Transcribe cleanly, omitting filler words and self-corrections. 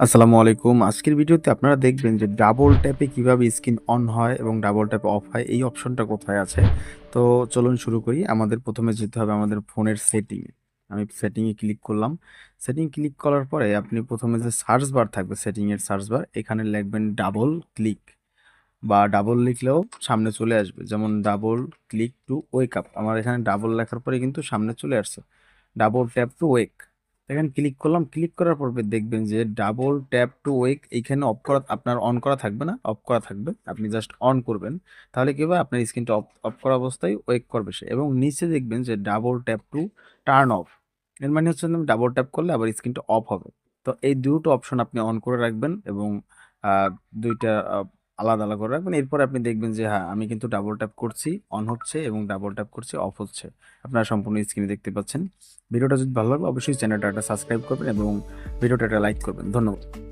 আসসালামু আলাইকুম। আজকের ভিডিওতে আপনারা দেখবেন যে ডাবল ট্যাপে কিভাবে স্ক্রিন অন হয় এবং ডাবল ট্যাপে অফ হয় এই অপশনটা কোথায় আছে। তো চলুন শুরু করি। আমাদের প্রথমে যেতে হবে আমাদের ফোনের সেটিংয়ে। আমি সেটিংয়ে ক্লিক করলাম। সেটিং ক্লিক করার পরে আপনি প্রথমে যে সার্চ বার থাকবে সেটিংয়ের সার্চ বার এখানে লিখবেন ডাবল ক্লিক বা ডাবল লিখলেও সামনে চলে আসবে। যেমন double click to wake up. আমার এখানে ডাবল লেখার পরে কিন্তু সামনে চলে আসছে। Double tap two ওয়েক। এখানে ক্লিক করলাম। ক্লিক করার পর দেখবেন যে ডাবল ট্যাপ টু ওয়েক এইখানে অফ করা আপনার অন করা থাকবে না, অফ করা থাকবে। আপনি জাস্ট অন করবেন। তাহলে কি হবে আপনার স্ক্রিনটা অফ অফ করা অবস্থায় ওয়েক করবে সে। এবং নিচে দেখবেন যে double tap to turn off. এর মানে হচ্ছে ডাবল ট্যাপ করলে আবার স্ক্রিনটা অফ হবে। তো এই দুটো অপশন আপনি অন করে রাখবেন এবং আহ, দুইটা আলাদা আলাদা করে রাখবেন। এরপর আপনি দেখবেন যে হ্যাঁ আমি কিন্তু ডাবল ট্যাপ করছি অন হচ্ছে এবং ডাবল ট্যাপ করছি অফ হচ্ছে। আপনারা সম্পূর্ণ স্ক্রিনে দেখতে পাচ্ছেন। ভিডিওটা যদি ভালো লাগে অবশ্যই চ্যানেলটা একটা সাবস্ক্রাইব করবেন এবং ভিডিওটা একটা লাইক করবেন। ধন্যবাদ।